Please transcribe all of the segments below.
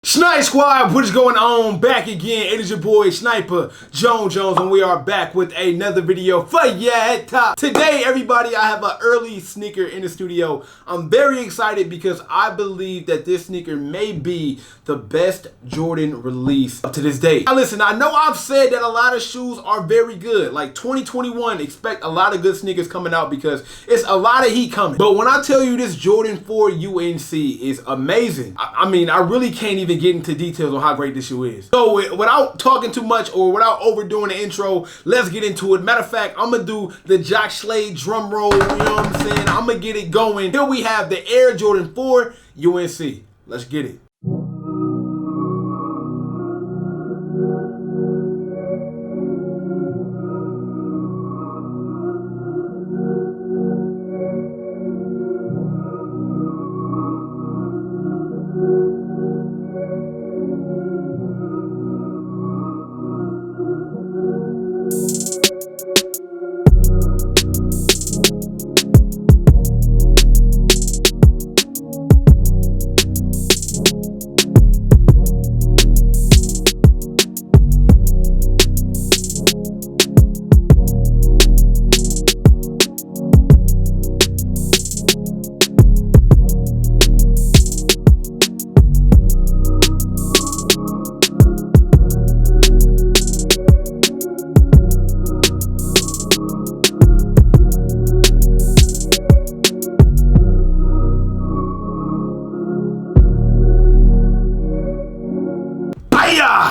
Snipe Squad, what is going on? Back again. It is your boy Sniper Jones, and we are back with another video for ya at top. Today, everybody, I have an early sneaker in the studio. I'm very excited because I believe that this sneaker may be the best Jordan release up to this date. Now listen, I know I've said that a lot of shoes are very good. Like 2021, expect a lot of good sneakers coming out because it's a lot of heat coming. But when I tell you this Jordan 4 UNC is amazing, I mean, I really can't even get into details on how great this shoe is. So without talking too much or without overdoing the intro, let's get into it. Matter of fact, I'm gonna do the Jock Slade drum roll, you know what I'm saying? I'm gonna get it going. Here we have the Air Jordan 4 UNC. Let's get it.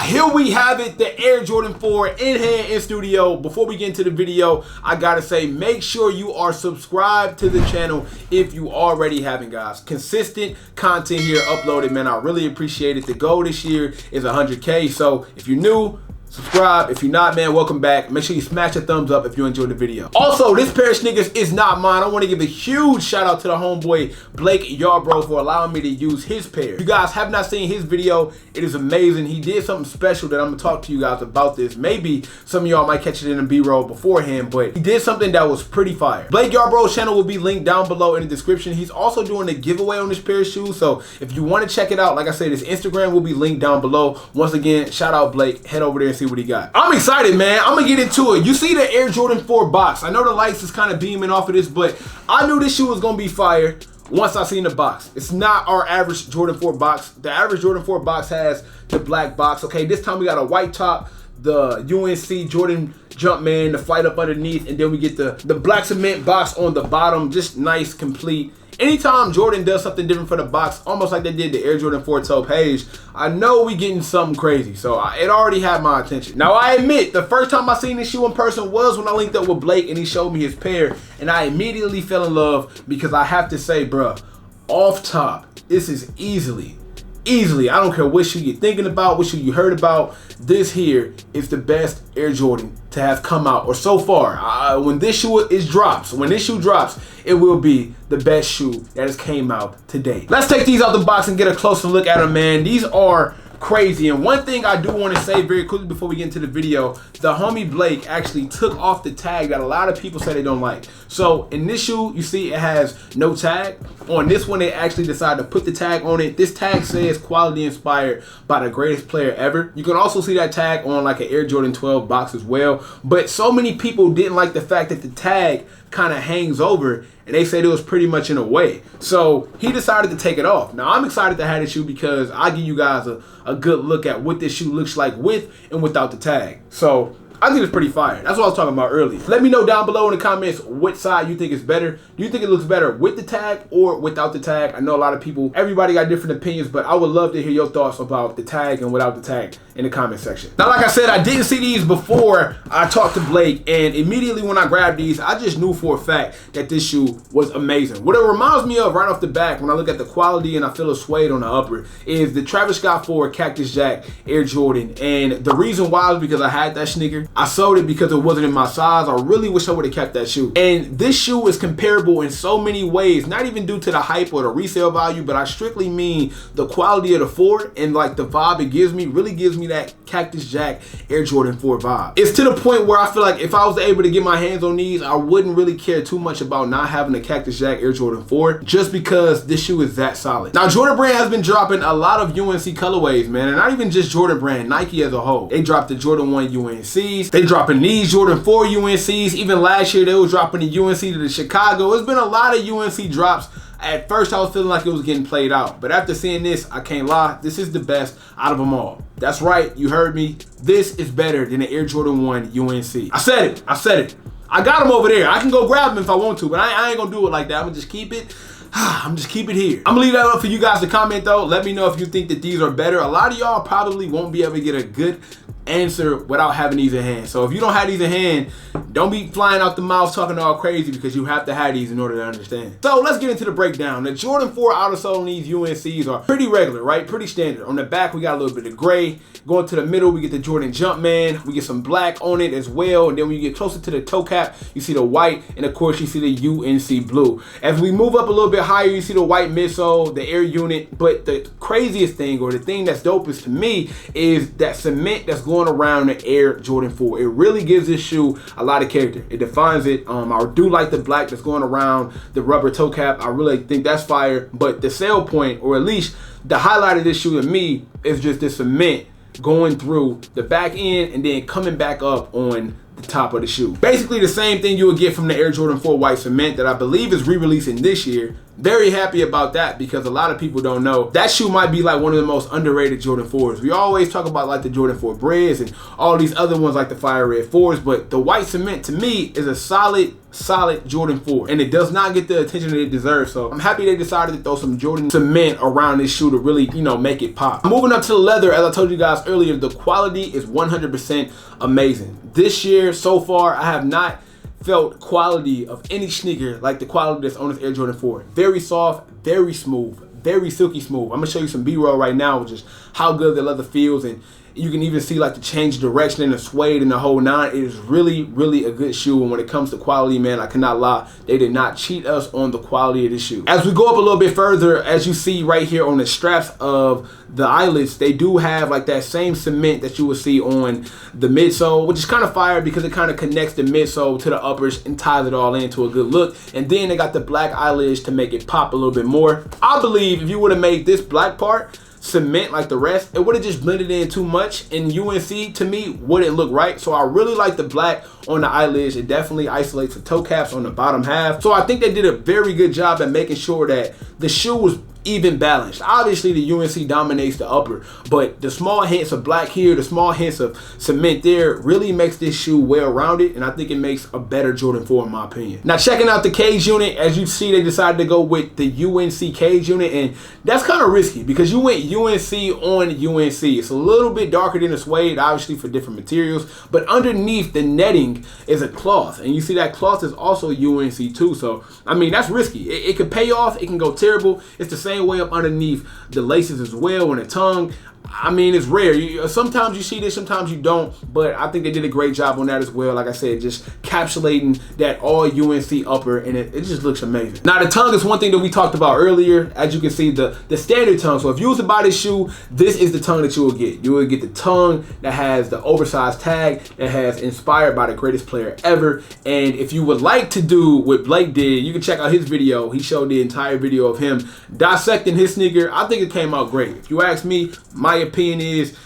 Here we have it, the Air Jordan 4 in hand in studio. Before we get into the video, I gotta say, make sure you are subscribed to the channel if you already haven't, guys. Consistent content here uploaded, man. I really appreciate it. The goal this year is 100K, so if you're new, subscribe. If you're not, man, welcome back. Make sure you smash a thumbs up if you enjoyed the video. Also, this pair of sneakers is not mine. I want to give a huge shout out to the homeboy Blake Yarbrough for allowing me to use his pair. If you guys have not seen his video, it is amazing. He did something special that I'm gonna talk to you guys about this. Maybe some of y'all might catch it in the B-roll beforehand, but he did something that was pretty fire. Blake Yarbrough's channel will be linked down below in the description. He's also doing a giveaway on this pair of shoes, so if you want to check it out, like I said, his Instagram will be linked down below. Once again, shout out Blake. Head over there and see what he got. I'm excited, man. I'm gonna get into it. You see the Air Jordan 4 box. I know the lights is kind of beaming off of this, but I knew this shoe was gonna be fire once I seen the box. It's not our average Jordan 4 box. The average Jordan 4 box has the black box. Okay, this time we got a white top, the UNC Jordan Jumpman, the flight up underneath, and then we get the black cement box on the bottom. Just nice, complete. Anytime Jordan does something different for the box, almost like they did the Air Jordan 4 toe page, I know we getting something crazy. So it already had my attention. Now I admit, the first time I seen this shoe in person was when I linked up with Blake and he showed me his pair, and I immediately fell in love because I have to say, bruh, off top, this is easily, I don't care what shoe you're thinking about, what shoe you heard about, this here is the best Air Jordan to have come out, or so far. When this shoe drops, it will be the best shoe that has came out today. Let's take these out the box and get a closer look at them, man. These are crazy. And one thing I do want to say very quickly before we get into the video, the homie Blake actually took off the tag that a lot of people say they don't like. So in this shoe, you see it has no tag. On this one, they actually decided to put the tag on it. This tag says quality inspired by the greatest player ever. You can also see that tag on like an Air Jordan 12 box as well. But so many people didn't like the fact that the tag kind of hangs over, and they said it was pretty much in a way. So he decided to take it off. Now I'm excited to have this shoe because I give you guys a good look at what this shoe looks like with and without the tag. So I think it's pretty fire. That's what I was talking about earlier. Let me know down below in the comments what side you think is better. Do you think it looks better with the tag or without the tag? I know a lot of people, everybody got different opinions, but I would love to hear your thoughts about the tag and without the tag in the comment section. Now, like I said, I didn't see these before I talked to Blake, and immediately when I grabbed these, I just knew for a fact that this shoe was amazing. What it reminds me of right off the back when I look at the quality and I feel a suede on the upper is the Travis Scott 4 Cactus Jack Air Jordan. And the reason why is because I had that sneaker. I sold it because it wasn't in my size. I really wish I would have kept that shoe. And this shoe is comparable in so many ways, not even due to the hype or the resale value, but I strictly mean the quality of the 4 and like the vibe it gives me really gives me that Cactus Jack Air Jordan 4 vibe. It's to the point where I feel like if I was able to get my hands on these, I wouldn't really care too much about not having a Cactus Jack Air Jordan 4 just because this shoe is that solid. Now, Jordan Brand has been dropping a lot of UNC colorways, man, and not even just Jordan Brand, Nike as a whole. They dropped the Jordan 1 UNCs. They dropping these Jordan 4 UNCs. Even last year, they was dropping the UNC to the Chicago. It's been a lot of UNC drops. At first, I was feeling like it was getting played out. But after seeing this, I can't lie. This is the best out of them all. That's right. You heard me. This is better than the Air Jordan 1 UNC. I said it. I said it. I got them over there. I can go grab them if I want to, but I ain't going to do it like that. I'm going to just keep it. I'm just keep it here. I'm gonna leave that up for you guys to comment though. Let me know if you think that these are better. A lot of y'all probably won't be able to get a good answer without having these in hand. So if you don't have these in hand, don't be flying out the mouth talking all crazy because you have to have these in order to understand. So let's get into the breakdown. The Jordan 4 outer sole on these UNCs are pretty regular, right? Pretty standard. On the back, we got a little bit of gray. Going to the middle, we get the Jordan Jumpman. We get some black on it as well. And then when you get closer to the toe cap, you see the white. And of course, you see the UNC blue. As we move up a little bit higher, you see the white midsole, the air unit. But the craziest thing, or the thing that's dopest to me, is that cement that's going around the Air Jordan 4. It really gives this shoe a lot of character. It defines it. I do like the black that's going around the rubber toe cap. I really think that's fire. But the sale point, or at least the highlight of this shoe to me, is just the cement going through the back end and then coming back up on the top of the shoe. Basically the same thing you would get from the Air Jordan 4 white cement that I believe is re-releasing this year. Very happy about that because a lot of people don't know. That shoe might be like one of the most underrated Jordan 4s. We always talk about like the Jordan 4 Breads and all these other ones like the Fire Red 4s, but the white cement to me is a solid Jordan 4, and it does not get the attention that it deserves. So I'm happy they decided to throw some Jordan cement around this shoe to really, you know, make it pop. Moving up to the leather, as I told you guys earlier, the quality is 100% amazing. This year so far, I have not felt quality of any sneaker like the quality that's on this Air Jordan 4. Very soft, very smooth, very silky smooth. I'm gonna show you some B-roll right now, which is how good the leather feels, and you can even see like the change of direction and the suede and the whole nine. It is really, really a good shoe. And when it comes to quality, man, I cannot lie. They did not cheat us on the quality of the shoe. As we go up a little bit further, as you see right here on the straps of the eyelets, they do have like that same cement that you will see on the midsole, which is kind of fire because it kind of connects the midsole to the uppers and ties it all into a good look. And then they got the black eyelets to make it pop a little bit more. I believe if you would have made this black part cement like the rest, it would have just blended in too much, and UNC to me wouldn't look right. So I really like the black on the eyelids. It definitely isolates the toe caps on the bottom half. So I think they did a very good job at making sure that the shoe was even balanced. Obviously the UNC dominates the upper, but the small hints of black here, the small hints of cement there really makes this shoe well rounded, and I think it makes a better Jordan 4 in my opinion. Now checking out the cage unit, as you see they decided to go with the UNC cage unit, and that's kind of risky because you went UNC on UNC. It's a little bit darker than the suede, obviously for different materials, but underneath the netting is a cloth, and you see that cloth is also UNC too. So I mean, that's risky. It could pay off, it can go terrible. It's the same way up underneath the laces as well, and the tongue. I mean, it's rare. Sometimes you see this, sometimes you don't, but I think they did a great job on that as well. Like I said, just capsulating that all UNC upper, and it just looks amazing. Now, the tongue is one thing that we talked about earlier. As you can see, the standard tongue. So if you was to buy this shoe, this is the tongue that you will get. You will get the tongue that has the oversized tag that has inspired by the greatest player ever. And if you would like to do what Blake did, you can check out his video. He showed the entire video of him dissecting his sneaker. I think it came out great. If you ask me, my opinion is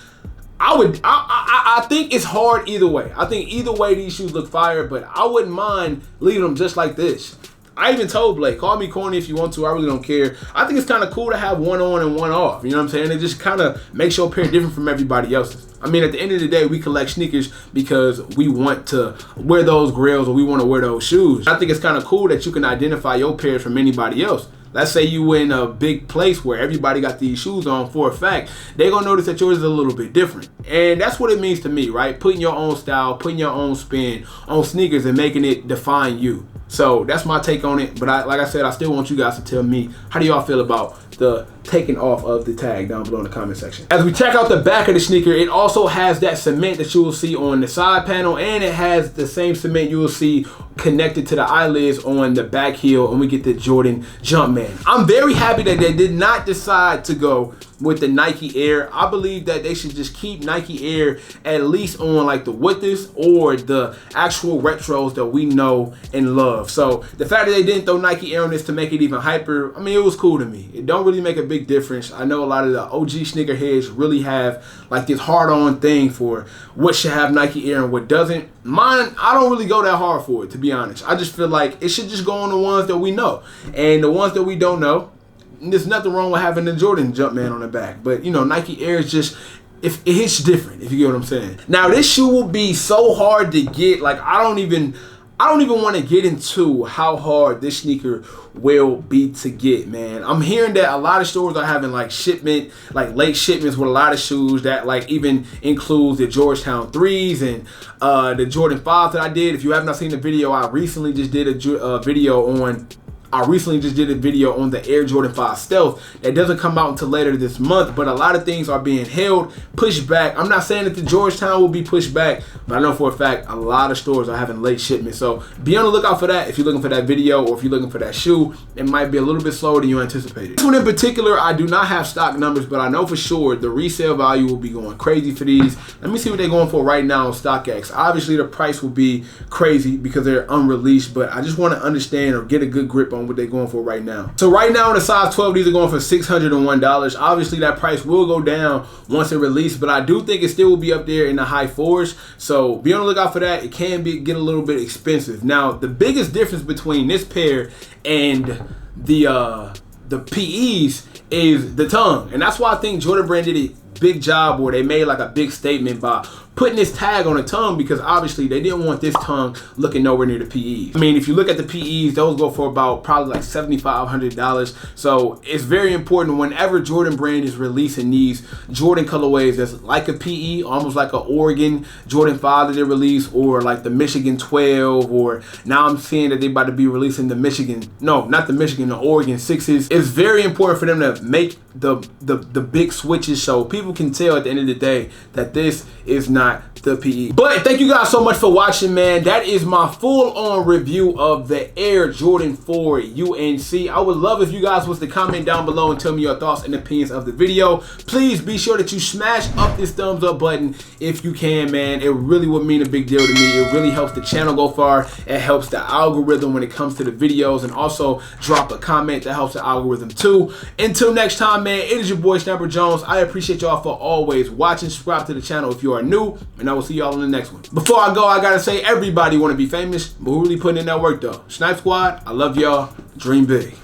I think it's hard either way. I think either way these shoes look fire, but I wouldn't mind leaving them just like this. I even told Blake, call me corny if you want to, I really don't care. I think it's kind of cool to have one on and one off, you know what I'm saying? It just kind of makes your pair different from everybody else's. I mean, at the end of the day, we collect sneakers because we want to wear those grails or we want to wear those shoes. I think it's kind of cool that you can identify your pairs from anybody else. let's say you in a big place where everybody got these shoes on, for a fact, they're gonna notice that yours is a little bit different. And that's what it means to me, right? Putting your own style, putting your own spin on sneakers and making it define you. So that's my take on it. But like I said, I still want you guys to tell me, how do y'all feel about the taking off of the tag down below in the comment section. As we check out the back of the sneaker, it also has that cement that you will see on the side panel, and it has the same cement you will see connected to the eyelids on the back heel, and we get the Jordan Jumpman. I'm very happy that they did not decide to go with the Nike Air. I believe that they should just keep Nike Air at least on like the Withers or the actual retros that we know and love. So the fact that they didn't throw Nike Air on this to make it even hyper, I mean, it was cool to me. It don't really make a big difference. I know a lot of the OG sneakerheads really have like this hard-on thing for what should have Nike Air and what doesn't. Mine, I don't really go that hard for it, to be honest. I just feel like it should just go on the ones that we know, and the ones that we don't know, there's nothing wrong with having the Jordan Jumpman on the back. But you know, Nike Air is just, if it hits different, if you get what I'm saying. Now this shoe will be so hard to get, like I don't even want to get into how hard this sneaker will be to get, man. I'm hearing that a lot of stores are having like shipment, like late shipments with a lot of shoes that like even includes the Georgetown 3s and the Jordan 5s that I did. If you have not seen the video, I recently just did a video on the Air Jordan 5 Stealth that doesn't come out until later this month, but a lot of things are being held, pushed back. I'm not saying that the Georgetown will be pushed back, but I know for a fact a lot of stores are having late shipment. So be on the lookout for that if you're looking for that video, or if you're looking for that shoe. It might be a little bit slower than you anticipated. This one in particular, I do not have stock numbers, but I know for sure the resale value will be going crazy for these. Let me see what they're going for right now on StockX. Obviously the price will be crazy because they're unreleased, but I just want to understand or get a good grip on what they're going for right now. So right now in the size 12, these are going for $601. Obviously that price will go down once it releases, but I do think it still will be up there in the high 4s. So be on the lookout for that. It can get a little bit expensive. Now the biggest difference between this pair and the PEs is the tongue, and that's why I think Jordan Brand did a big job, or they made like a big statement by putting this tag on the tongue, because obviously they didn't want this tongue looking nowhere near the PEs. I mean, if you look at the PEs, those go for about probably like $7,500. So it's very important whenever Jordan Brand is releasing these Jordan colorways that's like a PE, almost like an Oregon Jordan 5 that they release, or like the Michigan 12, or now I'm seeing that they about to be releasing the Michigan, no, not the Michigan, the Oregon 6s. It's very important for them to make the big switches so people can tell at the end of the day that this is not the PE. But thank you guys so much for watching, man. That is my full-on review of the Air Jordan 4 UNC. I would love if you guys was to comment down below and tell me your thoughts and opinions of the video. Please be sure that you smash up this thumbs up button if you can, man. It really would mean a big deal to me. It really helps the channel go far. It helps the algorithm when it comes to the videos, and also drop a comment that helps the algorithm too. Until next time, man, it is your boy Snapper Jones. I appreciate y'all for always watching. Subscribe to the channel if you are new, and I will see y'all in the next one. Before I go, I gotta say, everybody want to be famous, but we're really putting in that work though. Snipe Squad, I love y'all. Dream big.